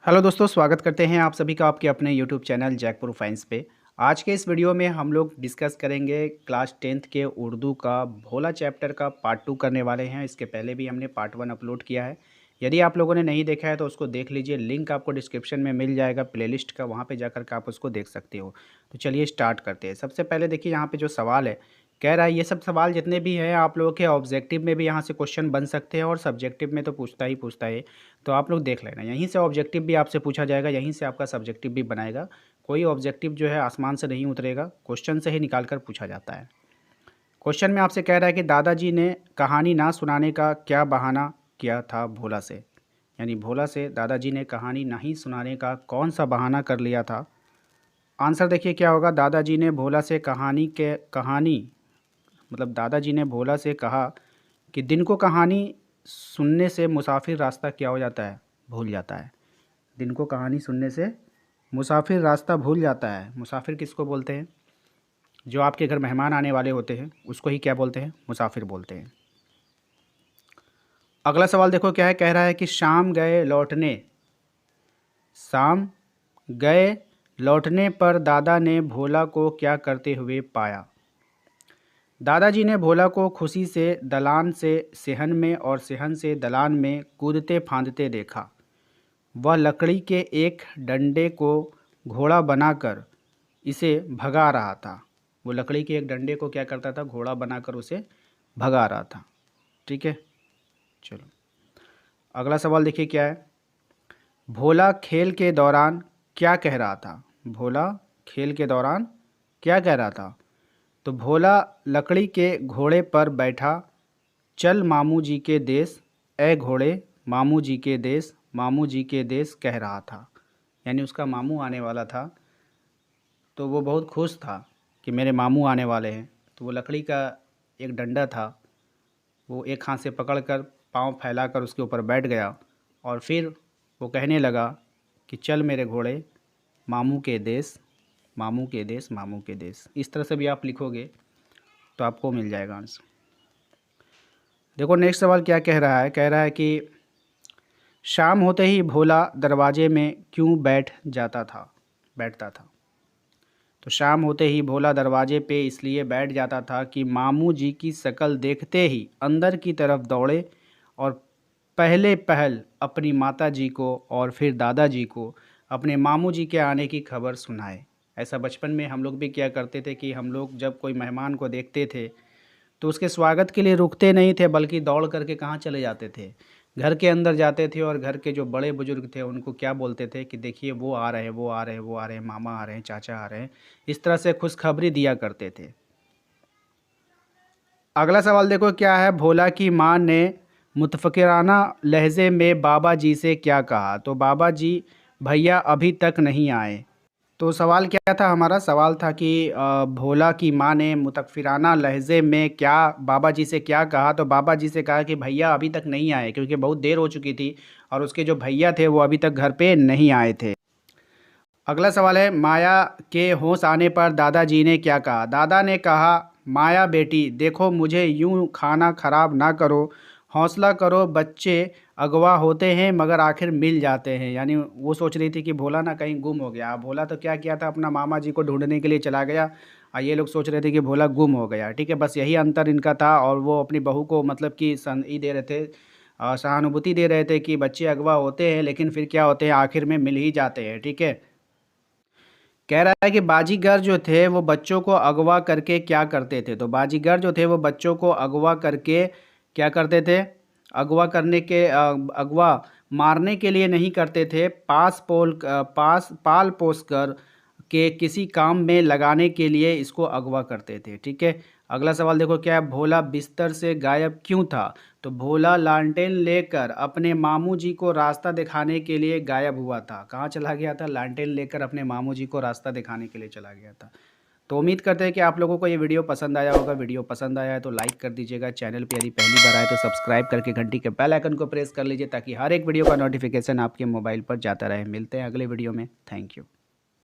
Hello दोस्तों, स्वागत करते हैं आप सभी का आपके अपने यूट्यूब चैनल जैक प्रोफाइल्स पे। आज के इस वीडियो में हम लोग डिस्कस करेंगे क्लास 10th के उर्दू का भोला चैप्टर का पार्ट 2 करने वाले हैं। इसके पहले भी हमने पार्ट 1 अपलोड किया है। यदि आप लोगों ने नहीं देखा है तो उसको देख लीजिए, लिंक आपको डिस्क्रिप्शन में मिल जाएगा प्लेलिस्ट का, वहाँ पर जाकर के आप उसको देख सकते हो। तो चलिए स्टार्ट करते हैं। सबसे पहले देखिए यहाँ पर जो सवाल है, कह रहा है ये सब सवाल जितने भी हैं आप लोगों के ऑब्जेक्टिव में भी यहाँ से क्वेश्चन बन सकते हैं और सब्जेक्टिव में तो पूछता है। तो आप लोग देख लेना, यहीं से ऑब्जेक्टिव भी आपसे पूछा जाएगा, यहीं से आपका सब्जेक्टिव भी बनाएगा। कोई ऑब्जेक्टिव जो है आसमान से नहीं उतरेगा, क्वेश्चन से ही निकाल कर पूछा जाता है। क्वेश्चन में आपसे कह रहा है कि दादाजी ने कहानी ना सुनाने का क्या बहाना किया था भोला से। यानी भोला से दादाजी ने कहानी नहीं सुनाने का कौन सा बहाना कर लिया था। आंसर देखिए क्या होगा। दादाजी ने भोला से दादाजी ने भोला से कहा कि दिन को कहानी सुनने से मुसाफिर रास्ता क्या हो जाता है, भूल जाता है। दिन को कहानी सुनने से मुसाफिर रास्ता भूल जाता है। मुसाफिर किसको बोलते हैं? जो आपके घर मेहमान आने वाले होते हैं उसको ही क्या बोलते हैं? मुसाफिर बोलते हैं। अगला सवाल देखो क्या है, कह रहा है कि शाम गए लौटने पर दादा ने भोला को क्या करते हुए पाया। दादाजी ने भोला को खुशी से दलान से सेहन में और सेहन से दलान में कूदते फांदते देखा। वह लकड़ी के एक डंडे को घोड़ा बनाकर इसे भगा रहा था। वो लकड़ी के एक डंडे को क्या करता था? घोड़ा बनाकर उसे भगा रहा था। ठीक है, चलो अगला सवाल देखिए क्या है। भोला खेल के दौरान क्या कह रहा था? भोला खेल के दौरान क्या कह रहा था? तो भोला लकड़ी के घोड़े पर बैठा, चल मामू जी के देश, ए घोड़े मामू जी के देश, मामू जी के देश कह रहा था। यानी उसका मामू आने वाला था तो वो बहुत खुश था कि मेरे मामू आने वाले हैं। तो वो लकड़ी का एक डंडा था, वो एक हाथ से पकड़कर पाँव फैलाकर उसके ऊपर बैठ गया और फिर वो कहने लगा कि चल मेरे घोड़े मामू के देश, मामू के देश, मामू के देश। इस तरह से भी आप लिखोगे तो आपको मिल जाएगा आंसर। देखो नेक्स्ट सवाल क्या कह रहा है, कह रहा है कि शाम होते ही भोला दरवाजे में क्यों बैठता था। तो शाम होते ही भोला दरवाजे पे इसलिए बैठ जाता था कि मामू जी की शक्ल देखते ही अंदर की तरफ दौड़े और पहल अपनी माता जी को और फिर दादाजी को अपने मामू जी के आने की खबर सुनाए। ऐसा बचपन में हम लोग भी क्या करते थे कि हम लोग जब कोई मेहमान को देखते थे तो उसके स्वागत के लिए रुकते नहीं थे, बल्कि दौड़ करके कहाँ चले जाते थे? घर के अंदर जाते थे और घर के जो बड़े बुजुर्ग थे उनको क्या बोलते थे कि देखिए वो आ रहे हैं, वो आ रहे हैं, वो आ रहे हैं, मामा आ रहे हैं, चाचा आ रहे हैं। इस तरह से खुशखबरी दिया करते थे। अगला सवाल देखो क्या है। भोला की माँ ने मुतफक्किराना लहजे में बाबा जी से क्या कहा। तो बाबा जी भैया अभी तक नहीं आए। तो सवाल क्या था हमारा? सवाल था कि भोला की माँ ने मुतफक्किराना लहजे में क्या बाबा जी से क्या कहा। तो बाबा जी से कहा कि भैया अभी तक नहीं आए, क्योंकि बहुत देर हो चुकी थी और उसके जो भैया थे वो अभी तक घर पे नहीं आए थे। अगला सवाल है, माया के होश आने पर दादाजी ने क्या कहा। दादा ने कहा, माया बेटी देखो मुझे यूँ खाना ख़राब ना करो, हौसला करो, बच्चे अगवा होते हैं मगर आखिर मिल जाते हैं। यानी वो सोच रही थी कि भोला ना कहीं गुम हो गया। भोला तो क्या किया था, अपना मामा जी को ढूंढने के लिए चला गया और ये लोग सोच रहे थे कि भोला गुम हो गया। ठीक है, बस यही अंतर इनका था। और वो अपनी बहू को मतलब कि दे रहे थे, सहानुभूति दे रहे थे कि बच्चे अगवा होते हैं लेकिन फिर क्या होते हैं, आखिर में मिल ही जाते हैं। ठीक है, कह रहा है कि बाजीगर जो थे वो बच्चों को अगवा करके क्या करते थे। तो बाजीगर जो थे वो बच्चों को अगवा करके क्या करते थे? अगवा मारने के लिए नहीं करते थे, पाल पोस कर के किसी काम में लगाने के लिए इसको अगवा करते थे। ठीक है, अगला सवाल देखो क्या है। भोला बिस्तर से गायब क्यों था। तो भोला लालटेन लेकर अपने मामू जी को रास्ता दिखाने के लिए गायब हुआ था। कहाँ चला गया था? लालटेन लेकर अपने मामू जी को रास्ता दिखाने के लिए चला गया था। तो उम्मीद करते हैं कि आप लोगों को ये वीडियो पसंद आया होगा। वीडियो पसंद आया है तो लाइक कर दीजिएगा। चैनल पे यदि पहली बार आए तो सब्सक्राइब करके घंटी के बेल आइकन को प्रेस कर लीजिए ताकि हर एक वीडियो का नोटिफिकेशन आपके मोबाइल पर जाता रहे। मिलते हैं अगले वीडियो में। Thank you.